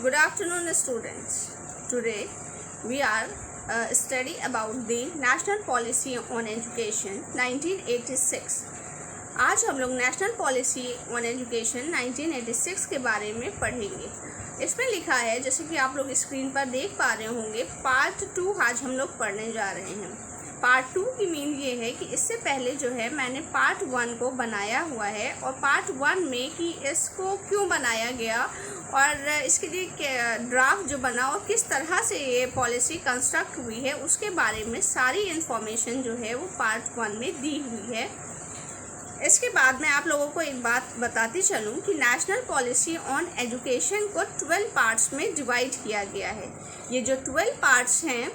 Good afternoon, students. Today we are study about the National Policy on Education 1986. आज हम लोग national policy on education 1986 के बारे में पढ़ेंगे। इसमें लिखा है, जैसे कि आप लोग स्क्रीन पर देख पा रहे होंगे, पार्ट 2 आज हम लोग पढ़ने जा रहे हैं। पार्ट 2 की मीन ये है कि इससे पहले जो है मैंने पार्ट 1 को बनाया हुआ है, और पार्ट 1 में कि इसको क्यों बनाया गया और इसके लिए ड्राफ्ट जो बना और किस तरह से ये पॉलिसी कंस्ट्रक्ट हुई है, उसके बारे में सारी इन्फॉर्मेशन जो है वो पार्ट 1 में दी हुई है। इसके बाद मैं आप लोगों को एक बात बताती चलूँ कि नेशनल पॉलिसी ऑन एजुकेशन को 12 पार्ट्स में डिवाइड किया गया है। ये जो 12 पार्ट्स हैं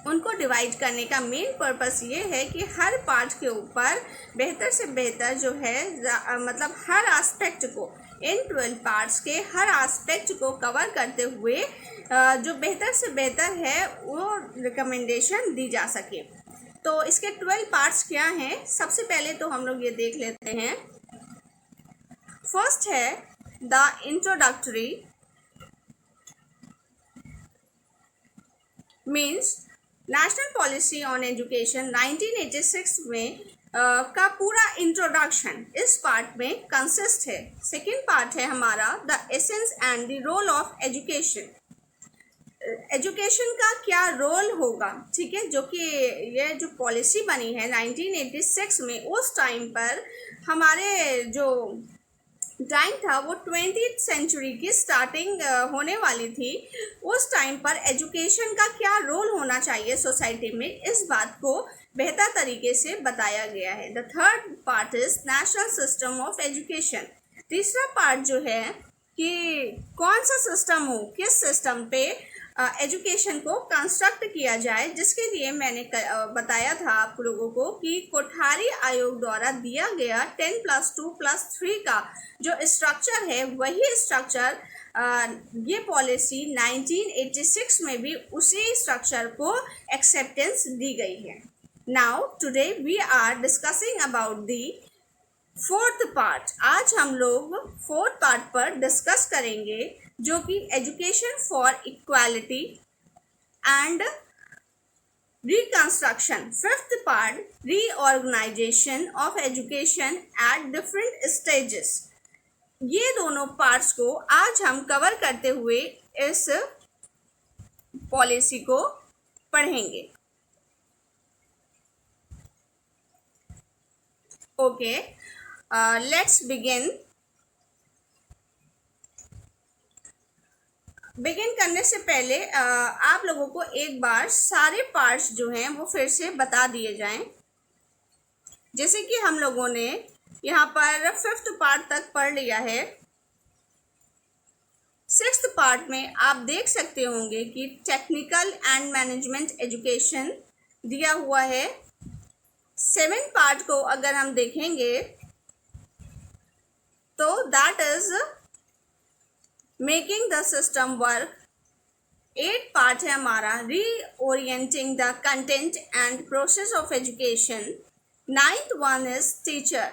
उनको डिवाइड करने का मेन पर्पस ये है कि हर पार्ट के ऊपर बेहतर से बेहतर जो है मतलब हर एस्पेक्ट को, इन 12 पार्ट्स के हर एस्पेक्ट को कवर करते हुए जो बेहतर से बेहतर है वो रिकमेंडेशन दी जा सके। तो इसके 12 पार्ट्स क्या हैं, सबसे पहले तो हम लोग ये देख लेते हैं। फर्स्ट है the introductory, means national policy on education 1986 में का पूरा इंट्रोडक्शन इस पार्ट में कंसिस्ट है। सेकेंड पार्ट है हमारा the essence and the role of education, education का क्या रोल होगा, ठीक है, जो कि ये जो पॉलिसी बनी है 1986 में, उस टाइम पर हमारे जो टाइम था वो 20th सेंचुरी की स्टार्टिंग होने वाली थी। उस टाइम पर एजुकेशन का क्या रोल होना चाहिए सोसाइटी में, इस बात को बेहतर तरीके से बताया गया है। The third part is national system of education. तीसरा पार्ट जो है कि कौन सा सिस्टम हो, किस सिस्टम पे एजुकेशन को कंस्ट्रक्ट किया जाए, जिसके लिए मैंने बताया था आप लोगों को कि कोठारी आयोग द्वारा दिया गया 10+2+3 का जो स्ट्रक्चर है, वही स्ट्रक्चर ये पॉलिसी 1986 में भी उसी स्ट्रक्चर को एक्सेप्टेंस दी गई है। Now today we are discussing about the fourth part. आज हम लोग फोर्थ पार्ट पर डिस्कस करेंगे, जो कि education for equality and reconstruction. Fifth part reorganisation of education at different stages. ये दोनों पार्ट्स को आज हम कवर करते हुए इस पॉलिसी को पढ़ेंगे। ओके, लेट्स बिगिन करने से पहले आप लोगों को एक बार सारे पार्ट्स जो हैं वो फिर से बता दिए जाएं। जैसे कि हम लोगों ने यहाँ पर 5th पार्ट तक पढ़ लिया है। 6th पार्ट में आप देख सकते होंगे कि टेक्निकल एंड मैनेजमेंट एजुकेशन दिया हुआ है। 7th पार्ट को अगर हम देखेंगे तो that is making the system work. 8th part है हमारा reorienting the content and process of education. 9th one is teacher,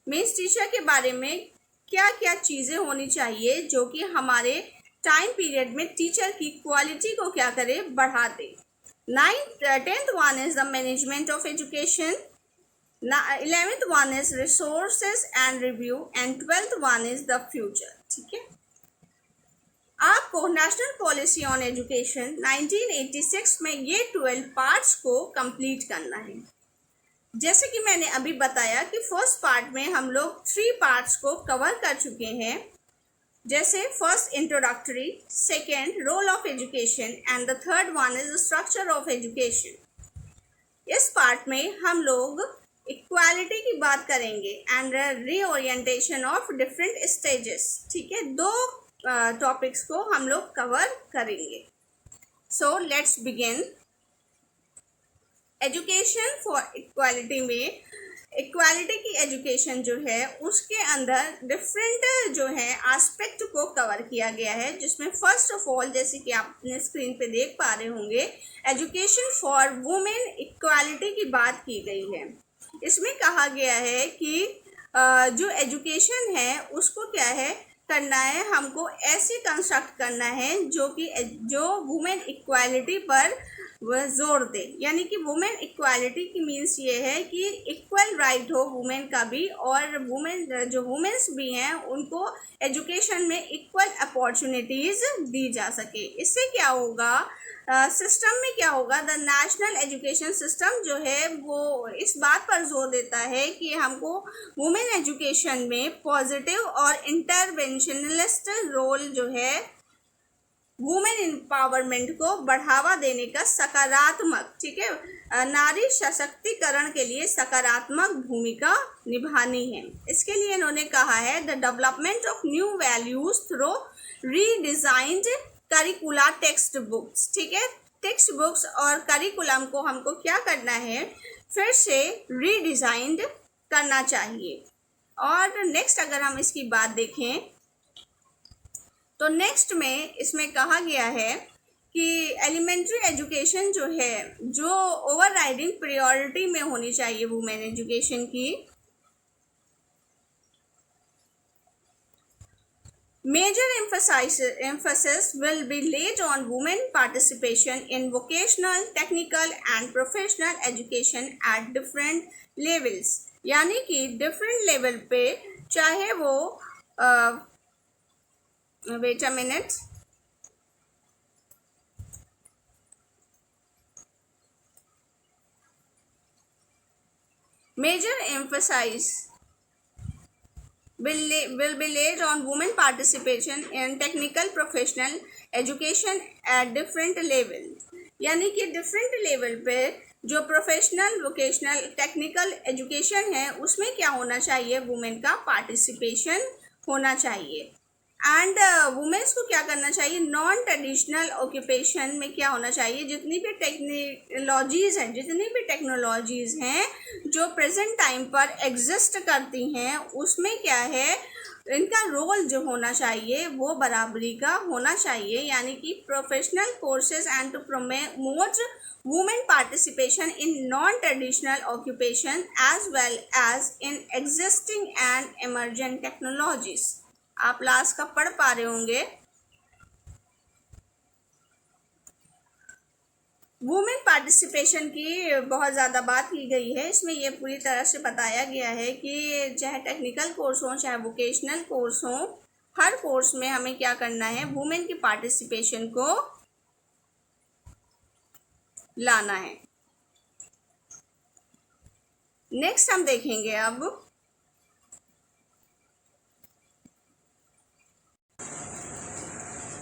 means teacher के बारे में क्या क्या चीज़ें होनी चाहिए जो कि हमारे टाइम पीरियड में टीचर की क्वालिटी को क्या करे, बढ़ा दे। 10th one is the management of education. 11th one is resources and review, and 12th one is the future. ठीक है, आपको नेशनल पॉलिसी ऑन एजुकेशन 1986 में ये 12 पार्ट्स को कंप्लीट करना है। जैसे कि मैंने अभी बताया कि फर्स्ट पार्ट में हम लोग 3 पार्ट्स को कवर कर चुके हैं, जैसे first introductory, second role of education and the third one is structure of education. इस पार्ट में हम लोग इक्वालिटी की बात करेंगे and reorientation of different stages. ठीक है, 2 टॉपिक्स को हम लोग कवर करेंगे। So let's begin. Education for equality में इक्वालिटी की एजुकेशन जो है उसके अंदर डिफरेंट जो है एस्पेक्ट को कवर किया गया है, जिसमें फर्स्ट ऑफ ऑल, जैसे कि आप अपने स्क्रीन पे देख पा रहे होंगे, एजुकेशन फॉर वुमेन इक्वालिटी की बात की गई है। इसमें कहा गया है कि जो एजुकेशन है उसको क्या है करना है, हमको ऐसी कंस्ट्रक्ट करना है जो वुमेन इक्वालिटी पर जोर दे। यानी कि वुमेन इक्वालिटी की मीन्स ये है कि इक्वल राइट हो वुमेन का भी, और वुमेन्स भी हैं उनको एजुकेशन में इक्वल अपॉर्चुनिटीज़ दी जा सके। इससे क्या होगा, सिस्टम में क्या होगा, द नेशनल एजुकेशन सिस्टम जो है वो इस बात पर जोर देता है कि हमको वुमेन एजुकेशन में पॉजिटिव और इंटरवेंशनलिस्ट रोल जो है वुमेन एम्पावरमेंट को बढ़ावा देने का सकारात्मक, ठीक है, नारी सशक्तिकरण के लिए सकारात्मक भूमिका निभानी है। इसके लिए इन्होंने कहा है the development of new values through redesigned करिकुला text books, ठीक है, टेक्स्ट बुक्स और करिकुलम को हमको क्या करना है, फिर से रीडिजाइंड करना चाहिए। और नेक्स्ट अगर हम इसकी बात देखें तो नेक्स्ट में इसमें कहा गया है कि एलिमेंट्री एजुकेशन जो है जो ओवरराइडिंग प्रायोरिटी में होनी चाहिए वुमेन एजुकेशन की। Major emphasis will be laid on women participation in vocational, technical and professional education at different levels। यानी कि different level पे, चाहे वो wait a minute, major emphasis will be laid on women participation in technical professional education at different level। यानी कि different level पे जो professional, vocational, technical education है उसमें क्या होना चाहिए, वुमेन का पार्टिसिपेशन होना चाहिए। एंड वुमेन्स को क्या करना चाहिए, नॉन ट्रेडिशनल ऑक्यूपेशन में क्या होना चाहिए, जितनी भी टेक्नोलॉजीज़ हैं जो प्रेजेंट टाइम पर एग्जिस्ट करती हैं उसमें क्या है, इनका रोल जो होना चाहिए वो बराबरी का होना चाहिए। यानी कि professional courses and to promote women participation in non traditional occupation as well as in existing and emerging technologies. आप लास्ट का पढ़ पा रहे होंगे। वुमेन पार्टिसिपेशन की बहुत ज़्यादा बात की गई है, इसमें ये पूरी तरह से बताया गया है कि चाहे टेक्निकल कोर्स हो चाहे वोकेशनल कोर्स हो, हर कोर्स में हमें क्या करना है, वुमेन की पार्टिसिपेशन को लाना है। नेक्स्ट हम देखेंगे अब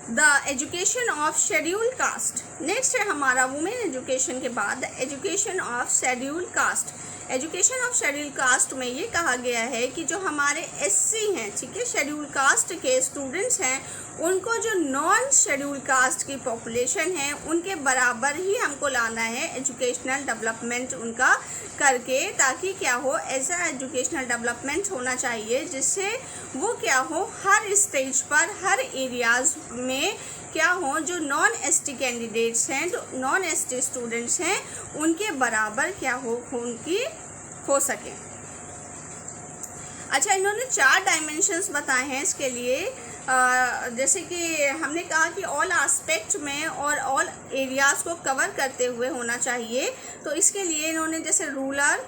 the education of scheduled caste. Next है हमारा वुमेन एजुकेशन के बाद education of scheduled caste. Education of scheduled caste में ये कहा गया है कि जो हमारे एससी हैं, ठीक है, शेड्यूल्ड कास्ट के स्टूडेंट्स हैं, उनको जो नॉन शेड्यूल्ड कास्ट की पॉपुलेशन है उनके बराबर ही हमको लाना है एजुकेशनल डेवलपमेंट उनका करके, ताकि क्या हो, ऐसा एजुकेशनल डेवलपमेंट होना चाहिए जिससे वो क्या हो, हर स्टेज पर, हर एरियाज़ में क्या हो, जो नॉन एसटी कैंडिडेट्स हैं, जो नॉन एसटी स्टूडेंट्स हैं, उनके बराबर क्या हो, उनकी हो सके। अच्छा, इन्होंने 4 डायमेंशंस बताए हैं इसके लिए। जैसे कि हमने कहा कि ऑल एस्पेक्ट में और ऑल एरियाज़ को कवर करते हुए होना चाहिए, तो इसके लिए इन्होंने जैसे रूरल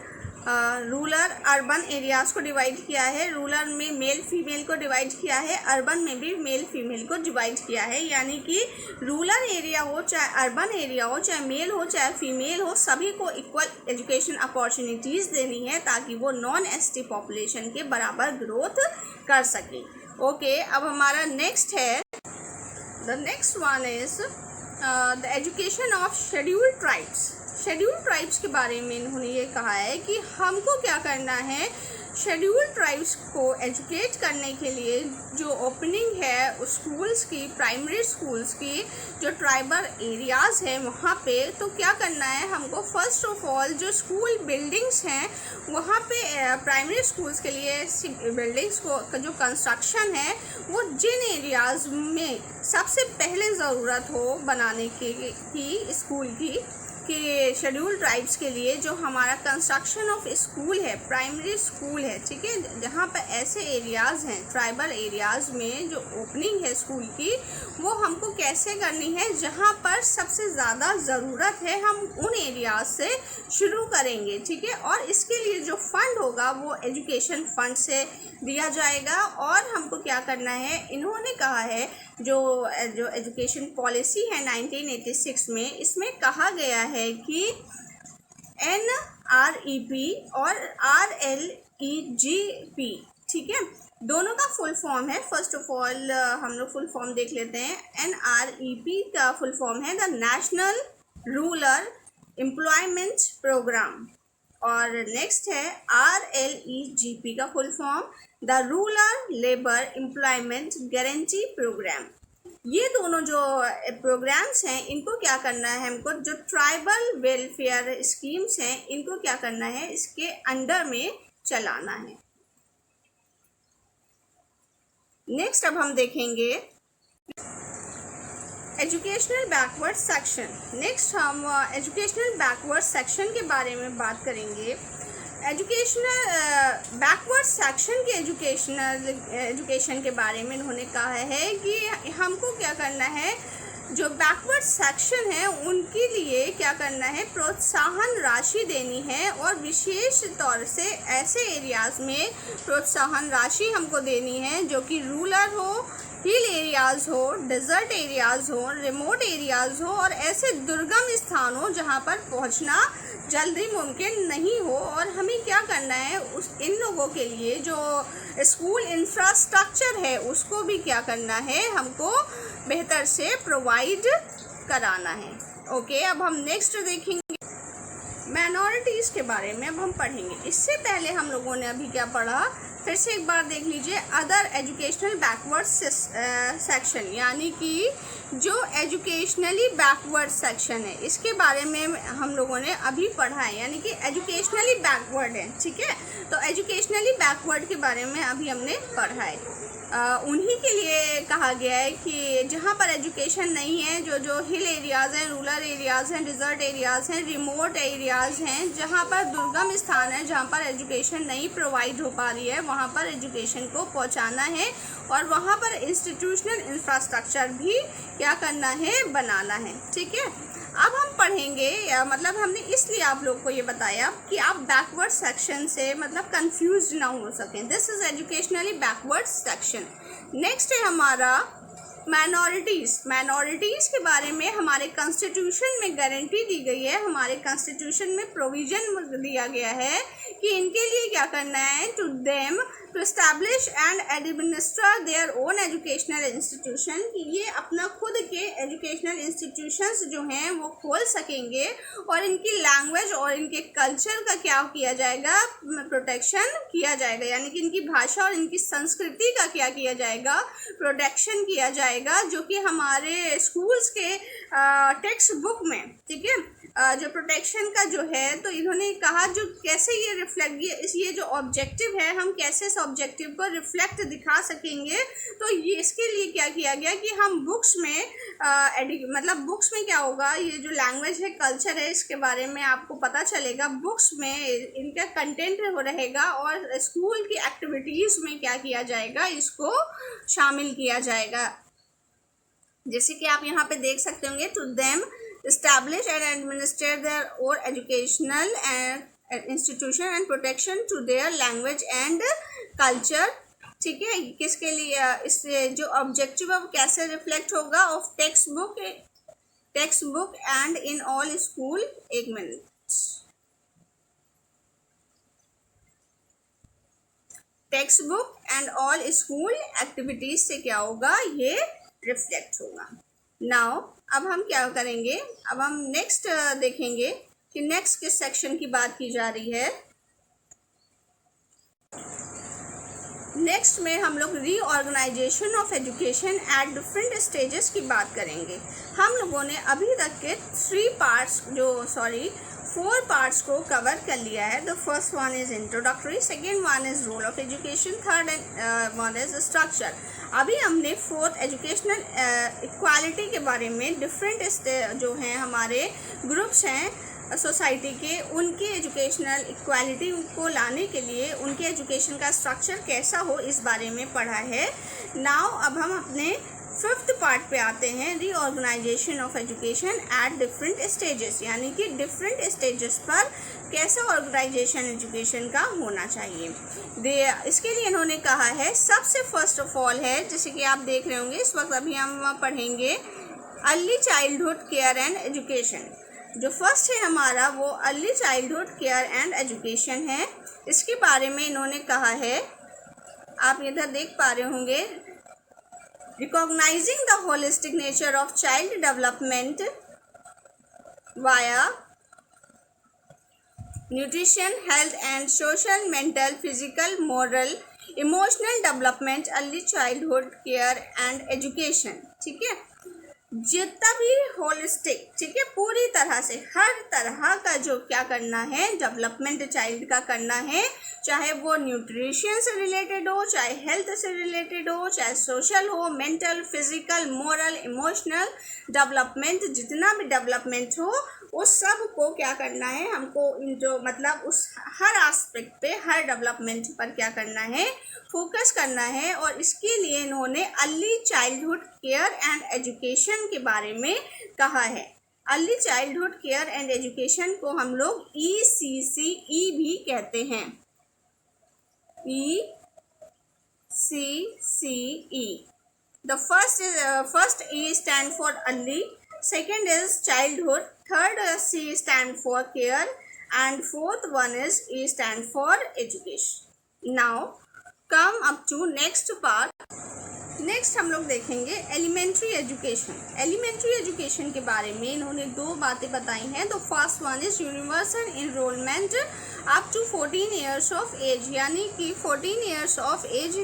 अर्बन एरियाज़ को डिवाइड किया है, रूरल में मेल फीमेल को डिवाइड किया है, अर्बन में भी मेल फीमेल को डिवाइड किया है। यानी कि रूरल एरिया हो चाहे अर्बन एरिया हो, चाहे मेल हो चाहे फीमेल हो, सभी को इक्वल एजुकेशन अपॉर्चुनिटीज़ देनी है ताकि वो नॉन एसटी पॉपुलेशन के बराबर ग्रोथ कर सके। ओके, अब हमारा नेक्स्ट है, the next one is the education of scheduled tribes. Scheduled tribes के बारे में इन्होंने ये कहा है कि हमको क्या करना है, शेड्यूल्ड ट्राइब्स को एजुकेट करने के लिए जो ओपनिंग है स्कूल्स की, प्राइमरी स्कूल्स की, जो ट्राइबल एरियाज़ हैं वहाँ पे, तो क्या करना है हमको, फर्स्ट ऑफ ऑल जो स्कूल बिल्डिंग्स हैं वहाँ पे प्राइमरी स्कूल्स के लिए बिल्डिंग्स को जो कंस्ट्रक्शन है वो जिन एरियाज़ में सबसे पहले ज़रूरत हो बनाने की स्कूल की, कि शेड्यूल ट्राइब्स के लिए जो हमारा कंस्ट्रक्शन ऑफ स्कूल है, प्राइमरी स्कूल है, ठीक है, जहाँ पर ऐसे एरियाज़ हैं ट्राइबल एरियाज़ में जो ओपनिंग है स्कूल की, वो हमको कैसे करनी है, जहाँ पर सबसे ज़्यादा ज़रूरत है हम उन एरियाज से शुरू करेंगे, ठीक है। और इसके लिए जो फंड होगा वो एजुकेशन फंड से दिया जाएगा। और हमको क्या करना है, इन्होंने कहा है जो एजुकेशन पॉलिसी है 1986 में, इसमें कहा गया है कि NREP और RLEGP, ठीक है, दोनों का फुल फॉर्म है। फर्स्ट ऑफ ऑल हम लोग फुल फॉर्म देख लेते हैं। NREP का फुल फॉर्म है the national rural employment programme, और नेक्स्ट है RLEGP का full form the rural labour employment guarantee programme. ये दोनों जो प्रोग्राम्स हैं इनको क्या करना है, हमको जो ट्राइबल वेलफेयर स्कीम्स हैं इनको क्या करना है, इसके अंडर में चलाना है। नेक्स्ट अब हम देखेंगे एजुकेशनल बैकवर्ड सेक्शन। नेक्स्ट हम एजुकेशनल बैकवर्ड सेक्शन के बारे में बात करेंगे। एजुकेशनल बैकवर्ड सेक्शन के एजुकेशन के बारे में उन्होंने कहा है कि हमको क्या करना है, जो बैकवर्ड सेक्शन है उनके लिए क्या करना है, प्रोत्साहन राशि देनी है, और विशेष तौर से ऐसे एरियाज़ में प्रोत्साहन राशि हमको देनी है जो कि रूरल हो, हिल एरियाज़ हो, डेजर्ट एरियाज़ हो, रिमोट एरियाज़ हो, और ऐसे दुर्गम स्थान हो जहाँ पर पहुँचना जल्दी मुमकिन नहीं हो। और हमें क्या करना है, इन लोगों के लिए जो स्कूल इंफ्रास्ट्रक्चर है उसको भी क्या करना है, हमको बेहतर से प्रोवाइड कराना है। ओके, अब हम नेक्स्ट देखेंगे माइनॉरिटीज़ के बारे में। अब हम पढ़ेंगे, इससे पहले हम लोगों ने अभी क्या पढ़ा, फिर से एक बार देख लीजिए। अदर एजुकेशनल बैकवर्ड सेक्शन, यानी कि जो एजुकेशनली बैकवर्ड सेक्शन है इसके बारे में हम लोगों ने अभी पढ़ा है, यानी कि एजुकेशनली बैकवर्ड है, ठीक है। तो एजुकेशनली बैकवर्ड के बारे में अभी हमने पढ़ा है। उन्हीं के लिए कहा गया है कि जहाँ पर एजुकेशन नहीं है, जो हिल एरियाज़ हैं, रूरल एरियाज़ हैं, डिज़र्ट एरियाज़ हैं, रिमोट एरियाज़ हैं, जहाँ पर दुर्गम स्थान है, जहाँ पर एजुकेशन नहीं प्रोवाइड हो पा रही है, वहाँ पर एजुकेशन को पहुँचाना है, और वहाँ पर इंस्टीट्यूशनल इंफ्रास्ट्रक्चर भी क्या करना है, बनाना है, ठीक है। अब हम पढ़ेंगे, मतलब हमने इसलिए आप लोग को ये बताया कि आप बैकवर्ड सेक्शन से मतलब कंफ्यूज ना हो सकें। This is educationally backward section. Next है हमारा माइनॉरिटीज़ के बारे में हमारे कॉन्स्टिट्यूशन में गारंटी दी गई है, हमारे कॉन्स्टिट्यूशन में प्रोविज़न दिया गया है कि इनके लिए क्या करना है, to them to establish and administer their own educational institution, कि ये अपना खुद के एजुकेशनल इंस्टीट्यूशंस जो हैं वो खोल सकेंगे, और इनकी लैंग्वेज और इनके कल्चर का क्या किया जाएगा, प्रोटेक्शन किया जाएगा, यानी कि इनकी भाषा और इनकी संस्कृति का क्या किया जाएगा, प्रोटेक्शन किया जाएगा, जो कि हमारे स्कूल्स के टेक्स्ट बुक में, ठीक है, जो प्रोटेक्शन का जो है, तो इन्होंने कहा जो कैसे ये रिफ्लेक्ट, ये जो ऑब्जेक्टिव है हम कैसे इस ऑब्जेक्टिव को रिफ्लेक्ट दिखा सकेंगे। तो ये इसके लिए क्या किया गया कि हम बुक्स में मतलब बुक्स में क्या होगा, ये जो लैंग्वेज है, कल्चर है, इसके बारे में आपको पता चलेगा, बुक्स में इनका कंटेंट रहेगा, और स्कूल की एक्टिविटीज़ में क्या किया जाएगा, इसको शामिल किया जाएगा। जैसे कि आप यहाँ पे देख सकते होंगे, to them establish and administer their own educational and institution and protection to their language and culture, ठीक है। किसके लिए, इससे जो ऑब्जेक्टिव अब कैसे रिफ्लेक्ट होगा, of textbook and in all school, एक मिनट, textbook and all school activities से क्या होगा, ये रिफ्लेक्ट होगा। नाउ अब हम क्या करेंगे, अब हम नेक्स्ट देखेंगे कि नेक्स्ट किस सेक्शन की बात की जा रही है। नेक्स्ट में हम लोग reorganisation of education at different stages की बात करेंगे। हम लोगों ने अभी तक के 4 4 पार्ट्स को कवर कर लिया है। The first one is introductory, second one is role of education, third and one is structure. अभी हमने फोर्थ एजुकेशनल इक्वालिटी के बारे में डिफरेंट जो हैं हमारे ग्रुप्स हैं सोसाइटी के, उनकी एजुकेशनल इक्वालिटी को लाने के लिए उनके एजुकेशन का स्ट्रक्चर कैसा हो इस बारे में पढ़ा है। नाउ अब हम अपने फिफ्थ पार्ट पे आते हैं, reorganisation of education at different stages, यानी कि डिफरेंट स्टेजेस पर कैसा ऑर्गेनाइजेशन एजुकेशन का होना चाहिए। इसके लिए इन्होंने कहा है सबसे फर्स्ट ऑफ ऑल है, जैसे कि आप देख रहे होंगे इस वक्त अभी हम पढ़ेंगे early childhood care and education. जो फर्स्ट है हमारा वो early childhood care and education है। इसके बारे में इन्होंने कहा है, आप इधर देख पा रहे होंगे, recognizing the holistic nature of child development via nutrition, health and social, mental, physical, moral, emotional development, early childhood care and education। ठीक है, जितना भी होलिस्टिक, ठीक है, पूरी तरह से हर तरह का जो क्या करना है डेवलपमेंट चाइल्ड का करना है, चाहे वो न्यूट्रिशन से रिलेटेड हो, चाहे हेल्थ से रिलेटेड हो, चाहे सोशल हो, mental, physical, moral, emotional development, जितना भी डेवलपमेंट हो उस सब को क्या करना है हमको, जो मतलब उस हर एस्पेक्ट पे, हर डेवलपमेंट पर क्या करना है, फोकस करना है। और इसके लिए इन्होंने early childhood care and education के बारे में कहा है। Early childhood care and education को हम लोग ECCE भी कहते हैं, ECCE। The first E stand for early, second is childhood, third C stand for care and fourth one is E stand for education। Now come up to next part। Next हम लोग देखेंगे elementary education. Elementary education के बारे में इन्होंने दो बातें बताई हैं। तो first one is universal enrolment up to 14 years of age, यानी कि 14 ईयर्स ऑफ एज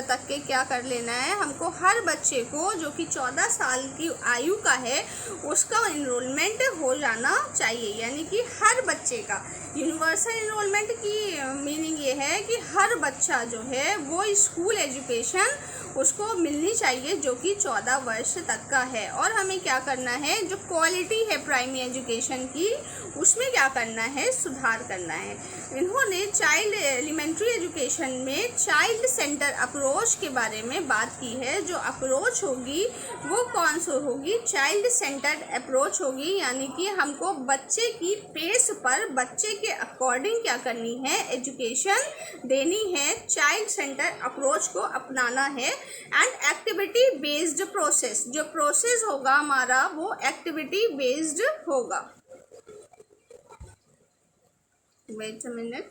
तक के क्या कर लेना है हमको, हर बच्चे को जो कि 14 साल की आयु का है उसका इनरोलमेंट हो जाना चाहिए। यानी कि हर बच्चे का यूनिवर्सल इनरोलमेंट की मीनिंग ये है कि हर बच्चा जो है वो स्कूल एजुकेशन उसको मिलनी चाहिए जो कि 14 वर्ष तक का है। और हमें क्या करना है, जो क्वालिटी है प्राइमरी एजुकेशन की उसमें क्या करना है, सुधार करना है। इन्होंने चाइल्ड एलिमेंट्री एजुकेशन में चाइल्ड सेंटर अप्रोच के बारे में बात की है। जो अप्रोच होगी वो कौन सी होगी, चाइल्ड सेंटर अप्रोच होगी, यानी कि हमको बच्चे की पेस पर, बच्चे के अकॉर्डिंग क्या करनी है, एजुकेशन देनी है। चाइल्ड सेंटर अप्रोच को अपनाना है। एंड एक्टिविटी बेस्ड प्रोसेस, जो प्रोसेस होगा हमारा वो एक्टिविटी बेस्ड होगा। वेट अ मिनट,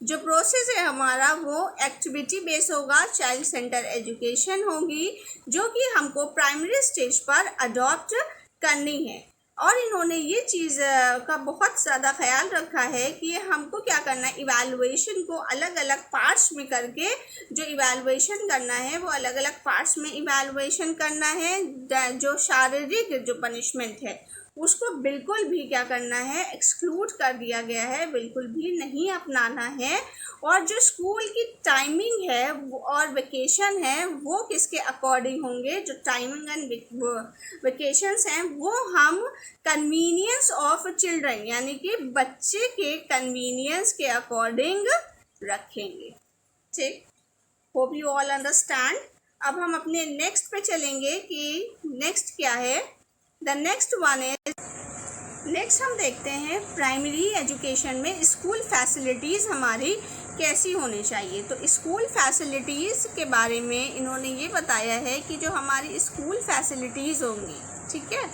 जो प्रोसेस है हमारा वो एक्टिविटी बेस्ड होगा, चाइल्ड सेंटर एजुकेशन होगी जो कि हमको प्राइमरी स्टेज पर अडॉप्ट करनी है। और इन्होंने ये चीज़ का बहुत ज़्यादा ख्याल रखा है कि हमको क्या करना है, इवैल्यूएशन को अलग अलग पार्ट्स में करके जो इवैल्यूएशन करना है वो अलग अलग पार्ट्स में इवैल्यूएशन करना है। जो शारीरिक जो पनिशमेंट है उसको बिल्कुल भी क्या करना है, एक्सक्लूड कर दिया गया है, बिल्कुल भी नहीं अपनाना है। और जो स्कूल की टाइमिंग है और वेकेशन है वो किसके अकॉर्डिंग होंगे, जो टाइमिंग एंड वेकेशंस हैं वो हम कन्वीनियंस ऑफ चिल्ड्रन, यानी कि बच्चे के कन्वीनियंस के अकॉर्डिंग रखेंगे। ठीक, होप यू ऑल अंडरस्टैंड। अब हम अपने नेक्स्ट पे चलेंगे कि नेक्स्ट क्या है। The next one is, next हम देखते हैं प्राइमरी एजुकेशन में स्कूल फैसिलिटीज़ हमारी कैसी होनी चाहिए। तो स्कूल फैसिलिटीज़ के बारे में इन्होंने ये बताया है कि जो हमारी स्कूल फैसिलिटीज़ होंगी, ठीक है,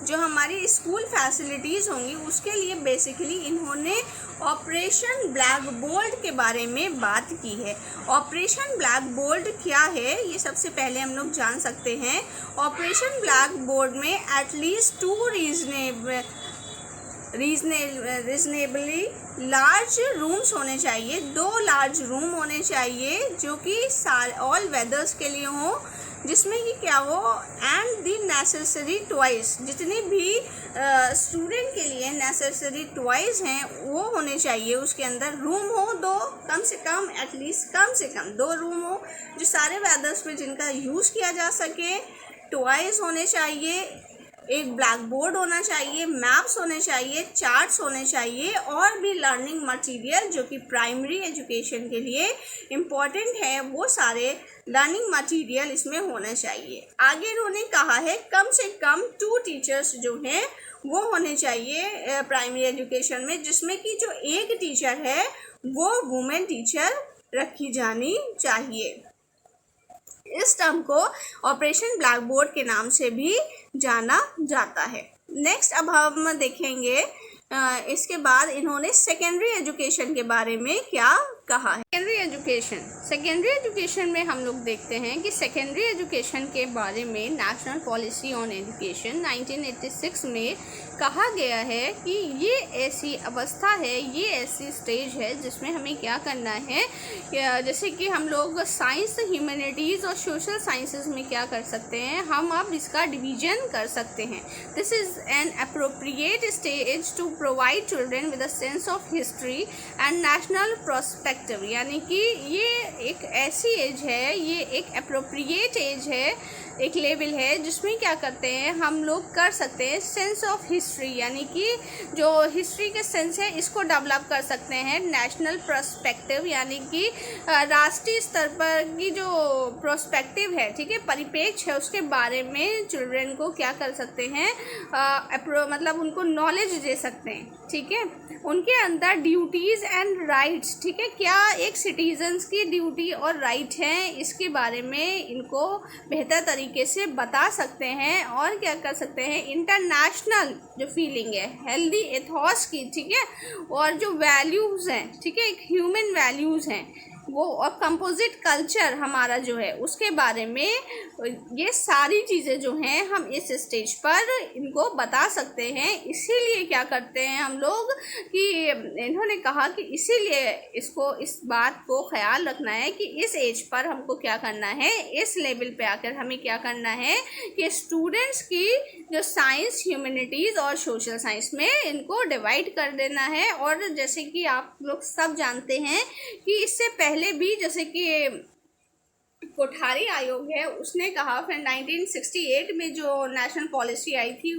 जो हमारी स्कूल फैसिलिटीज़ होंगी उसके लिए बेसिकली इन्होंने ऑपरेशन ब्लैक बोर्ड के बारे में बात की है। ऑपरेशन ब्लैक बोर्ड क्या है ये सबसे पहले हम लोग जान सकते हैं। ऑपरेशन ब्लैक बोर्ड में एटलीस्ट 2 रीजनेबली लार्ज रूम्स होने चाहिए, 2 लार्ज रूम होने चाहिए जो कि ऑल वेदर्स के लिए हों, जिसमें कि क्या वो एंड दी नेसेसरी टॉयज, जितनी भी स्टूडेंट के लिए नेसेसरी टॉयज हैं वो होने चाहिए। उसके अंदर रूम हो दो, कम से कम एटलीस्ट कम से कम 2 रूम हो जो सारे वेदर्स में जिनका यूज़ किया जा सके। टॉयज होने चाहिए, एक ब्लैक बोर्ड होना चाहिए, मैप्स होने चाहिए, चार्ट्स होने चाहिए और भी लर्निंग मटेरियल जो कि प्राइमरी एजुकेशन के लिए इम्पॉर्टेंट है, वो सारे लर्निंग मटेरियल इसमें होना चाहिए। आगे इन्होंने कहा है कम से कम 2 टीचर्स जो हैं वो होने चाहिए प्राइमरी एजुकेशन में, जिसमें कि जो एक टीचर है वो वुमेन टीचर रखी जानी चाहिए। इस टर्म को ऑपरेशन ब्लैक बोर्ड के नाम से भी जाना जाता है। नेक्स्ट अब हम देखेंगे इसके बाद इन्होंने सेकेंडरी एजुकेशन के बारे में क्या कहा है। सेकेंडरी एजुकेशन में हम लोग देखते हैं कि सेकेंडरी एजुकेशन के बारे में नेशनल पॉलिसी ऑन एजुकेशन 1986 में कहा गया है कि ये ऐसी अवस्था है, ये ऐसी स्टेज है जिसमें हमें क्या करना है, जैसे कि हम लोग साइंस, ह्यूमैनिटीज़ और सोशल साइंसेज में क्या कर सकते हैं, हम अब इसका डिवीजन कर सकते हैं। This is an appropriate stage to provide children with a sense of history and national prospective, यानी कि ये एक ऐसी एज है, ये एक अप्रोप्रिएट एज है, एक लेवल है जिसमें क्या करते हैं हम लोग कर सकते हैं सेंस ऑफ हिस्ट्री, यानी कि जो हिस्ट्री के सेंस है इसको डेवलप कर सकते हैं। नेशनल प्रोस्पेक्टिव यानी कि राष्ट्रीय स्तर पर की जो प्रोस्पेक्टिव है, ठीक है, परिप्रेक्ष्य है, उसके बारे में चिल्ड्रेन को क्या कर सकते हैं, मतलब उनको नॉलेज दे सकते हैं, ठीक है। उनके अंदर ड्यूटीज़ एंड राइट्स, ठीक है, क्या एक सिटीजन्स की ड्यूटी और राइट हैं, इसके बारे में इनको बेहतर तरीके से बता सकते हैं। और क्या कर सकते हैं, इंटरनेशनल जो फीलिंग है, हेल्दी एथॉस की, ठीक है, और जो वैल्यूज़ हैं, ठीक है, एक ह्यूमन वैल्यूज़ हैं वो, और कंपोजिट कल्चर हमारा जो है उसके बारे में, ये सारी चीज़ें जो हैं हम इस स्टेज पर इनको बता सकते हैं। इसीलिए क्या करते हैं हम लोग कि इन्होंने कहा कि इसीलिए इसको, इस बात को ख्याल रखना है कि इस एज पर हमको क्या करना है, इस लेवल पे आकर हमें क्या करना है कि स्टूडेंट्स की जो साइंस, ह्यूमैनिटीज़ और सोशल साइंस में इनको डिवाइड कर देना है। और जैसे कि आप लोग सब जानते हैं कि इससे पहले भी जैसे कि कोठारी आयोग है, उसने कहा, फिर 1968 में जो नेशनल पॉलिसी आई थी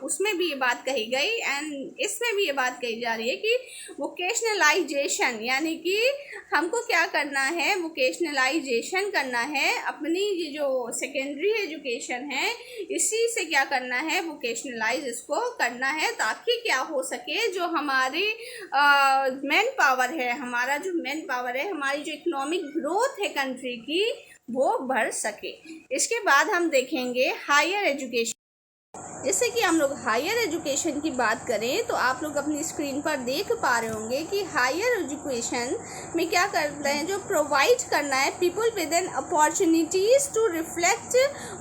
उसमें भी ये बात कही गई, एंड इसमें भी ये बात कही जा रही है कि वोकेशनलाइजेशन, यानी कि हमको क्या करना है, वोकेशनलाइजेशन करना है अपनी ये जो सेकेंडरी एजुकेशन है, इसी से क्या करना है, वोकेशनलाइज इसको करना है, ताकि क्या हो सके, जो हमारी मैन पावर है, हमारा जो मैन पावर है, हमारी जो इकोनॉमिक ग्रोथ है कंट्री की, वो बढ़ सके। इसके बाद हम देखेंगे हायर एजुकेशन। जैसे कि हम लोग हायर एजुकेशन की बात करें तो आप लोग अपनी स्क्रीन पर देख पा रहे होंगे कि हायर एजुकेशन में क्या करते हैं, जो प्रोवाइड करना है people with an opportunities to reflect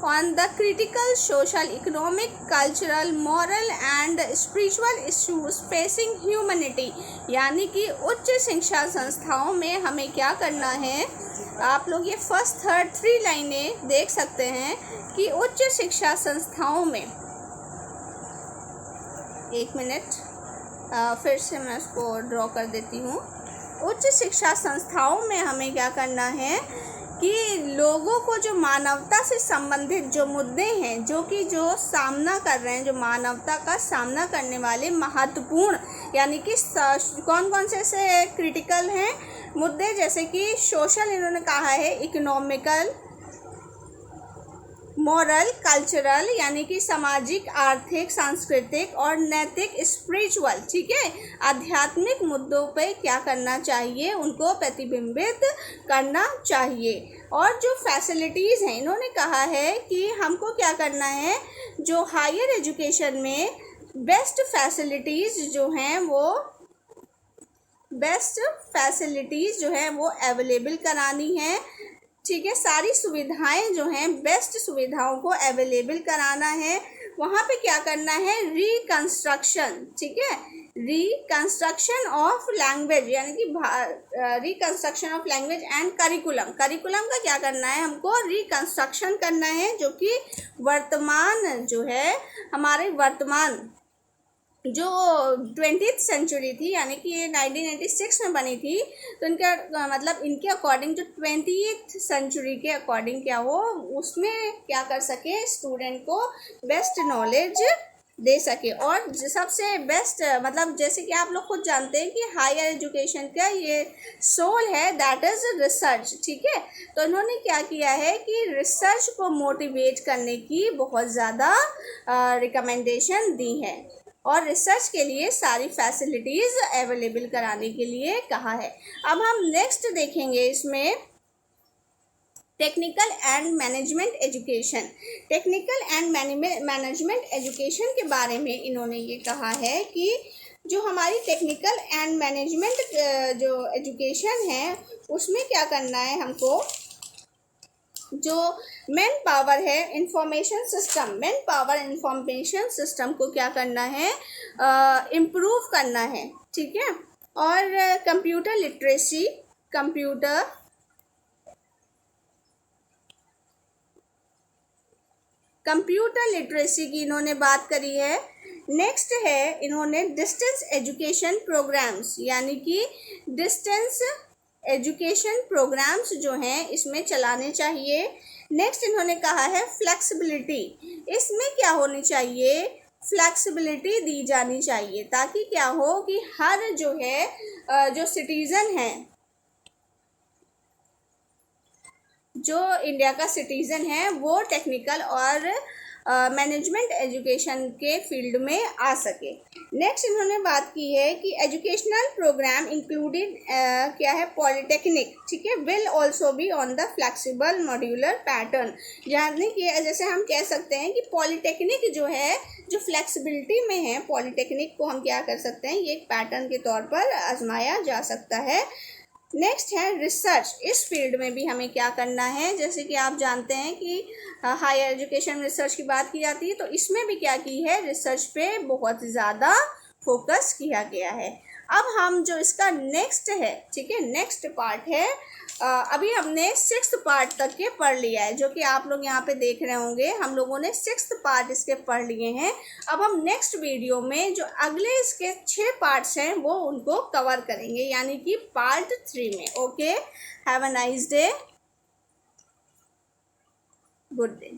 on the critical social, economic, cultural, moral and spiritual issues facing humanity, यानी कि उच्च शिक्षा संस्थाओं में हमें क्या करना है, आप लोग ये फर्स्ट, थर्ड 3 लाइनें देख सकते हैं कि उच्च शिक्षा संस्थाओं में, एक मिनट फिर से मैं इसको ड्रॉ कर देती हूँ। उच्च शिक्षा संस्थाओं में हमें क्या करना है कि लोगों को जो मानवता से संबंधित जो मुद्दे हैं, जो कि जो सामना कर रहे हैं, जो मानवता का सामना करने वाले महत्वपूर्ण, यानी कि कौन कौन से क्रिटिकल हैं मुद्दे, जैसे कि सोशल, इन्होंने कहा है इकोनॉमिकल, मॉरल, कल्चरल, यानी कि सामाजिक, आर्थिक, सांस्कृतिक और नैतिक, स्पिरिचुअल, ठीक है, आध्यात्मिक मुद्दों पे क्या करना चाहिए, उनको प्रतिबिंबित करना चाहिए। और जो फैसिलिटीज़ हैं, इन्होंने कहा है कि हमको क्या करना है, जो हायर एजुकेशन में बेस्ट फैसिलिटीज़ जो हैं वो अवेलेबल करानी है, ठीक है, सारी सुविधाएं जो हैं, बेस्ट सुविधाओं को अवेलेबल कराना है। वहाँ पे क्या करना है, रिकंस्ट्रक्शन, ठीक है, रिकंस्ट्रक्शन ऑफ लैंग्वेज, यानी कि reconstruction of language and curriculum. Curriculum का क्या करना है, हमको रिकंस्ट्रक्शन करना है, जो कि वर्तमान जो है हमारे वर्तमान जो 20th सेंचुरी थी, यानी कि ये 1986 में बनी थी, तो इनका मतलब इनके अकॉर्डिंग जो 20th सेंचुरी के अकॉर्डिंग क्या हो, उसमें क्या कर सके, स्टूडेंट को बेस्ट नॉलेज दे सके। और सबसे बेस्ट मतलब जैसे कि आप लोग खुद जानते हैं कि हायर एजुकेशन का ये सोल है, दैट इज़ रिसर्च, ठीक है। तो इन्होंने क्या किया है कि रिसर्च को मोटिवेट करने की बहुत ज़्यादा रिकमेंडेशन दी है और रिसर्च के लिए सारी फैसिलिटीज़ अवेलेबल कराने के लिए कहा है। अब हम नेक्स्ट देखेंगे इसमें technical and management education. Technical and management education के बारे में इन्होंने ये कहा है कि जो हमारी टेक्निकल एंड मैनेजमेंट जो एजुकेशन है उसमें क्या करना है, हमको जो मैन पावर है information system, man power information system को क्या करना है, इम्प्रूव करना है, ठीक है। और कंप्यूटर लिटरेसी, कंप्यूटर लिटरेसी की इन्होंने बात करी है। नेक्स्ट है इन्होंने डिस्टेंस एजुकेशन प्रोग्राम्स, यानी कि डिस्टेंस एजुकेशन प्रोग्राम्स जो हैं इसमें चलाने चाहिए। नेक्स्ट इन्होंने कहा है फ्लेक्सिबिलिटी, इसमें क्या होनी चाहिए, फ्लेक्सिबिलिटी दी जानी चाहिए, ताकि क्या हो कि हर जो है जो सिटीज़न है, जो इंडिया का सिटीज़न है वो टेक्निकल और मैनेजमेंट एजुकेशन के फील्ड में आ सके। नेक्स्ट इन्होंने बात की है कि एजुकेशनल प्रोग्राम इंक्लूडेड क्या है, पॉलिटेक्निक, ठीक है, will also be on the flexible modular pattern, यानी कि जैसे हम कह सकते हैं कि पॉलिटेक्निक जो है जो फ्लेक्सिबिलिटी में है, पॉलिटेक्निक को हम क्या कर सकते हैं, ये एक पैटर्न के तौर पर आजमाया जा सकता है। नेक्स्ट है रिसर्च, इस फील्ड में भी हमें क्या करना है, जैसे कि आप जानते हैं कि हायर एजुकेशन रिसर्च की बात की जाती है, तो इसमें भी क्या की है, रिसर्च पे बहुत ज़्यादा फोकस किया गया है। अब हम जो इसका नेक्स्ट है, ठीक है, नेक्स्ट पार्ट है, अभी हमने 6th पार्ट तक के पढ़ लिया है, जो कि आप लोग यहाँ पे देख रहे होंगे, हम लोगों ने 6th पार्ट इसके पढ़ लिए हैं। अब हम नेक्स्ट वीडियो में जो अगले इसके 6 पार्ट्स हैं वो उनको कवर करेंगे, यानी कि पार्ट 3 में। Okay, have a nice day, good day.